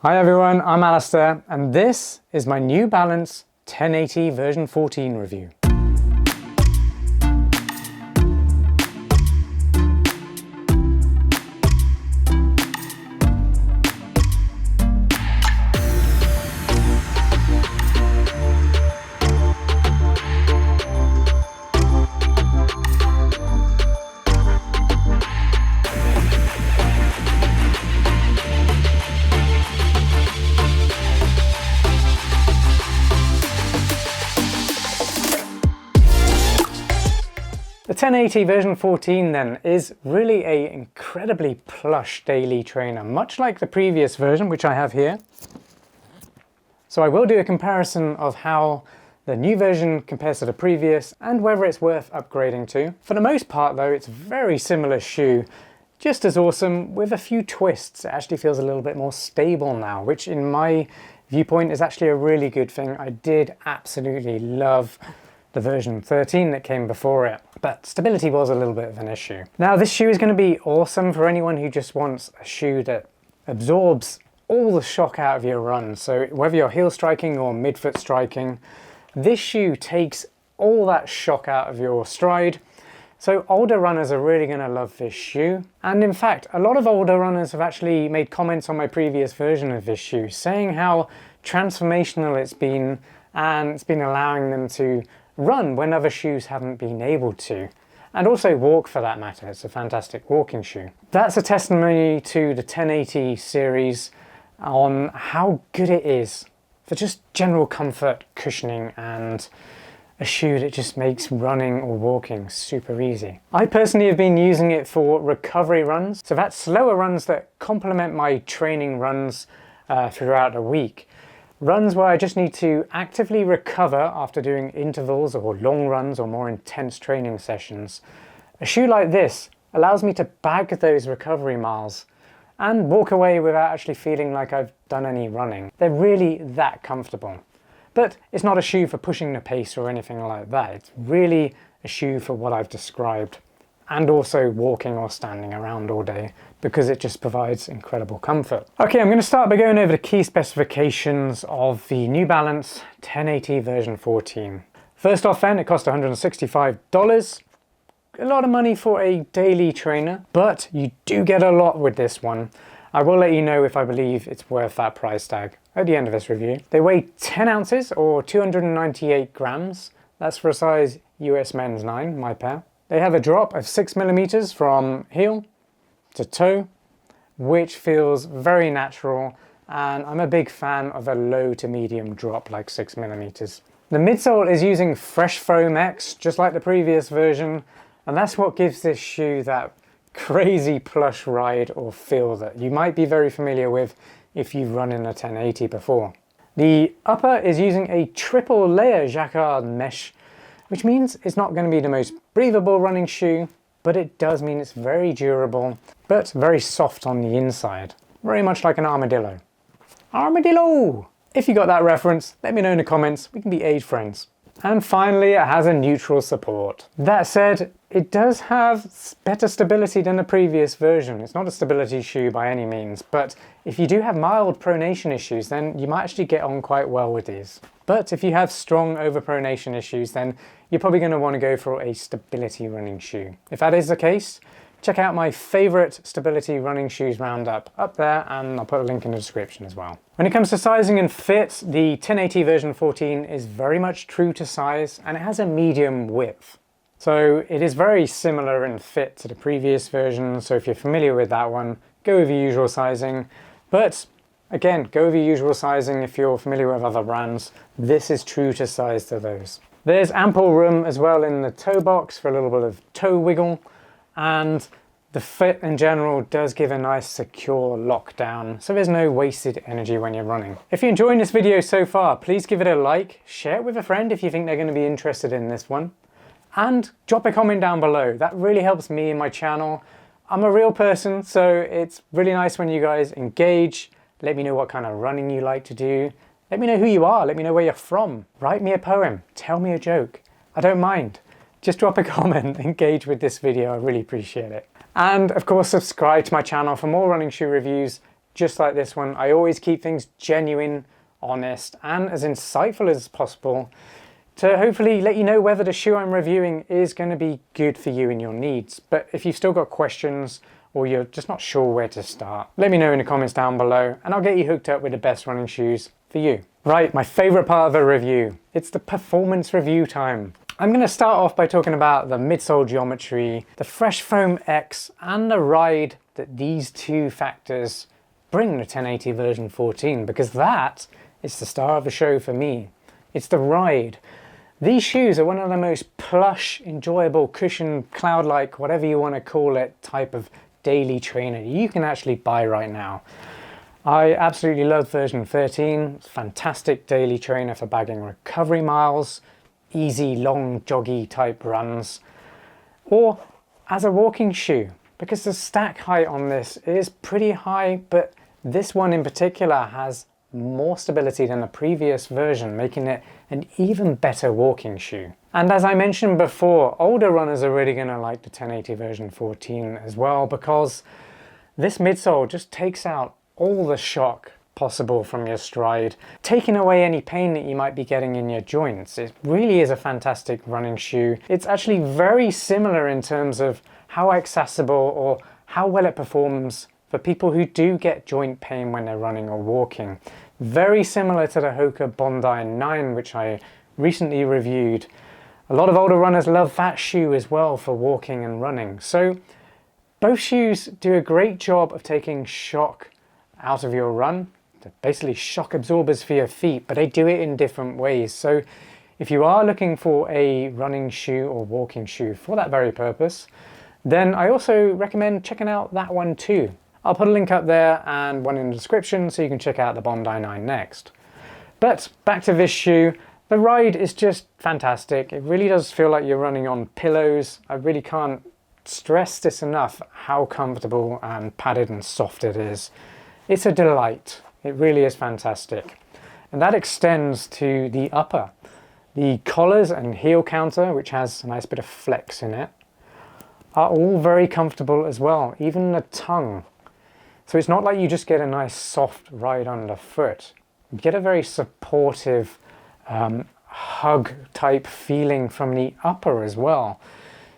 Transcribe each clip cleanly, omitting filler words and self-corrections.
Hi everyone, I'm Alistair and this is my New Balance 1080 version 14 review. The 1080 version 14 then is really an incredibly plush daily trainer, much like the previous version, which I have here. So I will do a comparison of how the new version compares to the previous and whether it's worth upgrading to. For the most part though, it's a very similar shoe, just as awesome with a few twists. It actually feels a little bit more stable now, which in my viewpoint is actually a really good thing. I did absolutely love the version 13 that came before it, but stability was a little bit of an issue. Now this shoe is going to be awesome for anyone who just wants a shoe that absorbs all the shock out of your run. So whether you're heel striking or midfoot striking, this shoe takes all that shock out of your stride. So older runners are really going to love this shoe. And in fact, a lot of older runners have actually made comments on my previous version of this shoe, saying how transformational it's been, and it's been allowing them to run when other shoes haven't been able to, and also walk for that matter. It's a fantastic walking shoe. That's a testimony to the 1080 series on how good it is for just general comfort, cushioning, and a shoe that just makes running or walking super easy. I personally have been using it for recovery runs, so that's slower runs that complement my training runs throughout the week. Runs where I just need to actively recover after doing intervals or long runs or more intense training sessions. A shoe like this allows me to bag those recovery miles and walk away without actually feeling like I've done any running. They're really that comfortable. But it's not a shoe for pushing the pace or anything like that. It's really a shoe for what I've described, and also walking or standing around all day, because it just provides incredible comfort. Okay, I'm going to start by going over the key specifications of the New Balance 1080 version 14. First off then, it cost $165. A lot of money for a daily trainer, but you do get a lot with this one. I will let you know if I believe it's worth that price tag at the end of this review. They weigh 10 ounces or 298 grams. That's for a size US men's 9, my pair. They have a drop of 6mm from heel to toe, which feels very natural, and I'm a big fan of a low to medium drop like 6mm. The midsole is using Fresh Foam X, just like the previous version, and that's what gives this shoe that crazy plush ride or feel that you might be very familiar with if you've run in a 1080 before. The upper is using a triple layer jacquard mesh, which means it's not going to be the most breathable running shoe, but it does mean it's very durable, but very soft on the inside. Very much like an armadillo. Armadillo! If you got that reference, let me know in the comments, we can be age friends. And finally, it has a neutral support. That said, it does have better stability than the previous version. It's not a stability shoe by any means, but if you do have mild pronation issues, then you might actually get on quite well with these. But if you have strong overpronation issues, then you're probably going to want to go for a stability running shoe. If that is the case, check out my favorite stability running shoes roundup up there, and I'll put a link in the description as well. When it comes to sizing and fit, the 1080 version 14 is very much true to size, and it has a medium width. So it is very similar in fit to the previous version, so if you're familiar with that one, go with your usual sizing. But again, go with your usual sizing if you're familiar with other brands. This is true to size to those. There's ample room as well in the toe box for a little bit of toe wiggle, and the fit in general does give a nice secure lockdown, so there's no wasted energy when you're running. If you're enjoying this video so far, please give it a like, share it with a friend if you think they're going to be interested in this one, and drop a comment down below. That really helps me and my channel. I'm a real person, so it's really nice when you guys engage. Let me know what kind of running you like to do. Let me know who you are, let me know where you're from. Write me a poem, tell me a joke. I don't mind. Just drop a comment, engage with this video, I really appreciate it. And of course, subscribe to my channel for more running shoe reviews just like this one. I always keep things genuine, honest, and as insightful as possible to hopefully let you know whether the shoe I'm reviewing is going to be good for you and your needs. But if you've still got questions or you're just not sure where to start, let me know in the comments down below and I'll get you hooked up with the best running shoes for you. Right, my favorite part of a review. It's the performance review time. I'm going to start off by talking about the midsole geometry, the Fresh Foam X, and the ride that these two factors bring the 1080 version 14, because that is the star of the show for me. It's the ride. These shoes are one of the most plush, enjoyable, cushion, cloud-like, whatever you want to call it, type of daily trainer you can actually buy right now. I absolutely love version 13. It's a fantastic daily trainer for bagging recovery miles, easy, long, joggy type runs, or as a walking shoe, because the stack height on this is pretty high, but this one in particular has more stability than the previous version, making it an even better walking shoe. And as I mentioned before, older runners are really going to like the 1080 version 14 as well, because this midsole just takes out all the shock possible from your stride, taking away any pain that you might be getting in your joints. It really is a fantastic running shoe. It's actually very similar in terms of how accessible or how well it performs for people who do get joint pain when they're running or walking. Very similar to the Hoka Bondi 9, which I recently reviewed. A lot of older runners love that shoe as well for walking and running. So both shoes do a great job of taking shock out of your run. They're basically shock absorbers for your feet, but they do it in different ways. So if you are looking for a running shoe or walking shoe for that very purpose, then I also recommend checking out that one too. I'll put a link up there and one in the description so you can check out the Bondi 9 next. But back to this shoe, the ride is just fantastic. It really does feel like you're running on pillows. I really can't stress this enough, how comfortable and padded and soft it is. It's a delight. It really is fantastic. And that extends to the upper. The collars and heel counter, which has a nice bit of flex in it, are all very comfortable as well, even the tongue. So it's not like you just get a nice soft ride underfoot. You get a very supportive hug type feeling from the upper as well.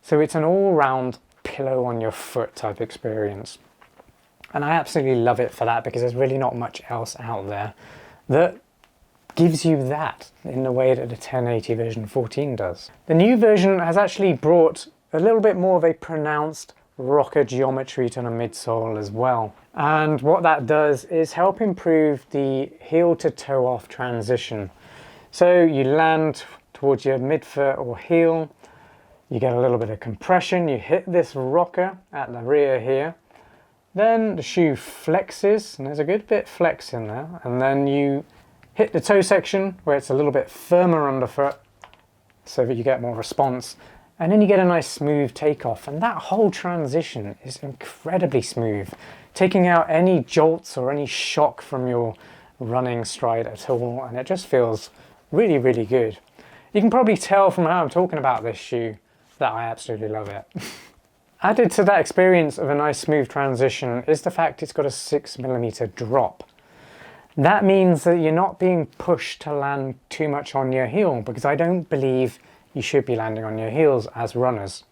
So it's an all-round pillow on your foot type experience. And I absolutely love it for that, because there's really not much else out there that gives you that in the way that the 1080 version 14 does. The new version has actually brought a little bit more of a pronounced rocker geometry to the midsole as well. And what that does is help improve the heel to toe off transition. So you land towards your midfoot or heel, you get a little bit of compression, you hit this rocker at the rear here, then the shoe flexes, and there's a good bit flex in there, and then you hit the toe section where it's a little bit firmer underfoot so that you get more response, and then you get a nice smooth takeoff, and that whole transition is incredibly smooth, taking out any jolts or any shock from your running stride at all, and it just feels really, really good. You can probably tell from how I'm talking about this shoe that I absolutely love it. Added to that experience of a nice smooth transition is the fact it's got a 6mm drop. That means that you're not being pushed to land too much on your heel, because I don't believe you should be landing on your heels as runners.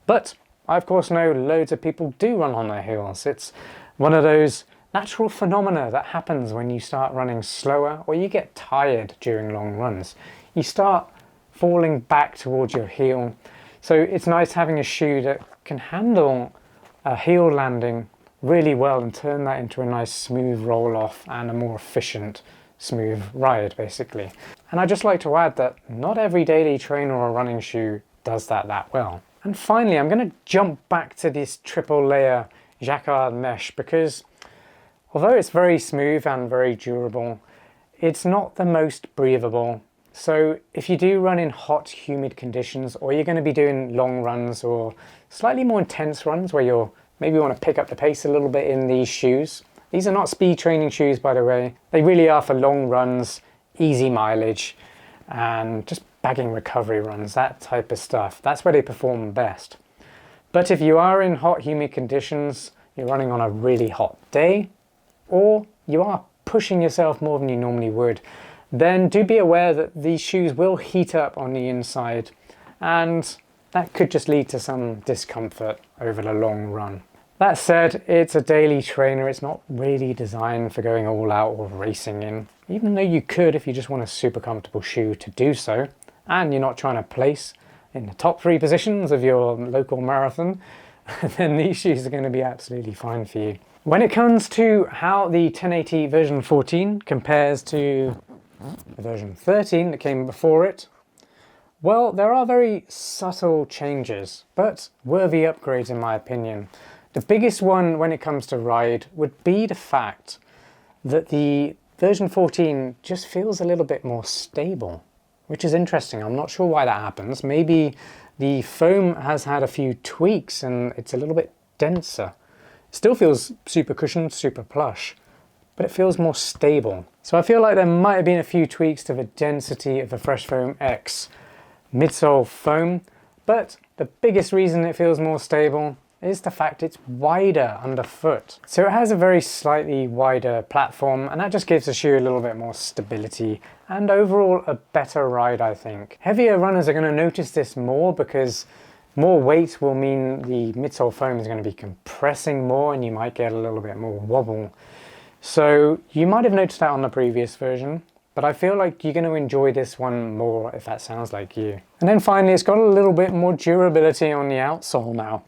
But I of course know loads of people do run on their heels. It's one of those natural phenomena that happens when you start running slower or you get tired during long runs. You start falling back towards your heel. So it's nice having a shoe that can handle a heel landing really well and turn that into a nice smooth roll off and a more efficient smooth ride basically. And I'd just like to add that not every daily trainer or running shoe does that well. And finally, I'm going to jump back to this triple layer jacquard mesh, because although it's very smooth and very durable, it's not the most breathable. So if you do run in hot, humid conditions, or you're going to be doing long runs or slightly more intense runs where you're maybe want to pick up the pace a little bit in these shoes. These are not speed training shoes, by the way. They really are for long runs, easy mileage, and just bagging recovery runs, that type of stuff. That's where they perform best. But if you are in hot, humid conditions, you're running on a really hot day, or you are pushing yourself more than you normally would, then do be aware that these shoes will heat up on the inside, and that could just lead to some discomfort over the long run. That said, it's a daily trainer. It's not really designed for going all out or racing in, even though you could if you just want a super comfortable shoe to do so, and you're not trying to place in the top 3 positions of your local marathon, then these shoes are going to be absolutely fine for you. When it comes to how the 1080 version 14 compares to the version 13 that came before it, well, there are very subtle changes, but worthy upgrades in my opinion. The biggest one when it comes to ride would be the fact that the version 14 just feels a little bit more stable, which is interesting. I'm not sure why that happens. Maybe the foam has had a few tweaks and it's a little bit denser. It still feels super cushioned, super plush, but it feels more stable. So I feel like there might have been a few tweaks to the density of the Fresh Foam X midsole foam, but the biggest reason it feels more stable is the fact it's wider underfoot. So it has a very slightly wider platform, and that just gives the shoe a little bit more stability and overall a better ride, I think. Heavier runners are going to notice this more because more weight will mean the midsole foam is going to be compressing more and you might get a little bit more wobble. So you might have noticed that on the previous version, but I feel like you're going to enjoy this one more if that sounds like you. And then finally, it's got a little bit more durability on the outsole now.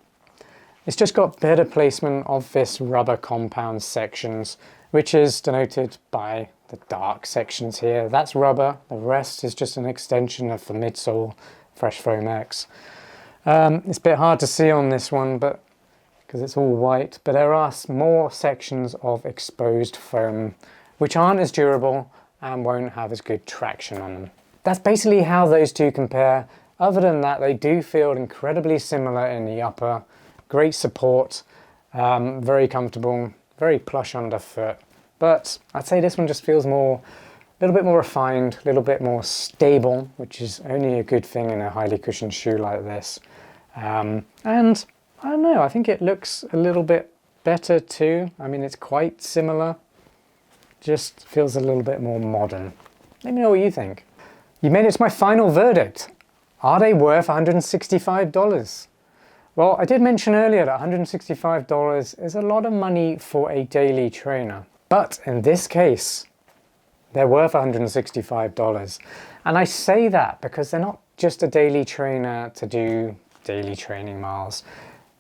It's just got better placement of this rubber compound sections, which is denoted by the dark sections here. That's rubber, the rest is just an extension of the midsole Fresh Foam X. It's a bit hard to see on this one, but because it's all white, but there are more sections of exposed foam which aren't as durable and won't have as good traction on them. That's basically how those two compare. Other than that, they do feel incredibly similar in the upper. Great support, very comfortable, very plush underfoot. But I'd say this one just feels more, a little bit more refined, a little bit more stable, which is only a good thing in a highly cushioned shoe like this. And I don't know, I think it looks a little bit better too. I mean, it's quite similar, just feels a little bit more modern. Let me know what you think. You made it to my final verdict. Are they worth $165? Well, I did mention earlier that $165 is a lot of money for a daily trainer. But in this case, they're worth $165. And I say that because they're not just a daily trainer to do daily training miles.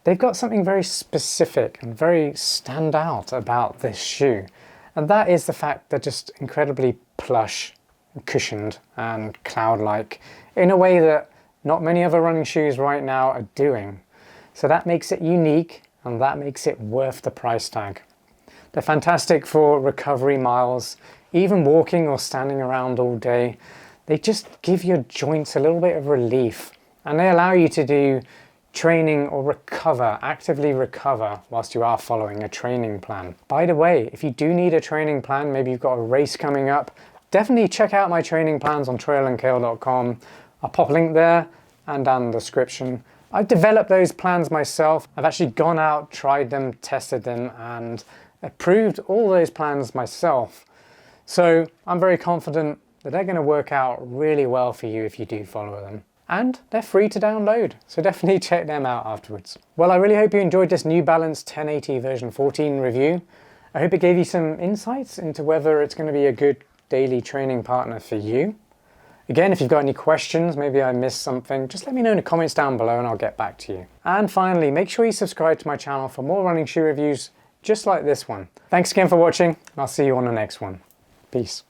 They've got something very specific and very stand out about this shoe. And that is the fact they're just incredibly plush, cushioned and cloud-like in a way that not many other running shoes right now are doing. So that makes it unique and that makes it worth the price tag. They're fantastic for recovery miles, even walking or standing around all day. They just give your joints a little bit of relief and they allow you to do training or recover, actively recover whilst you are following a training plan. By the way, if you do need a training plan, maybe you've got a race coming up, definitely check out my training plans on trailandkale.com. I'll pop a link there and down in the description. I've developed those plans myself. I've actually gone out, tried them, tested them, and approved all those plans myself. So I'm very confident that they're going to work out really well for you if you do follow them. And they're free to download, so definitely check them out afterwards. Well, I really hope you enjoyed this New Balance 1080 version 14 review. I hope it gave you some insights into whether it's going to be a good daily training partner for you. Again, if you've got any questions, maybe I missed something, just let me know in the comments down below and I'll get back to you. And finally, make sure you subscribe to my channel for more running shoe reviews just like this one. Thanks again for watching, and I'll see you on the next one. Peace.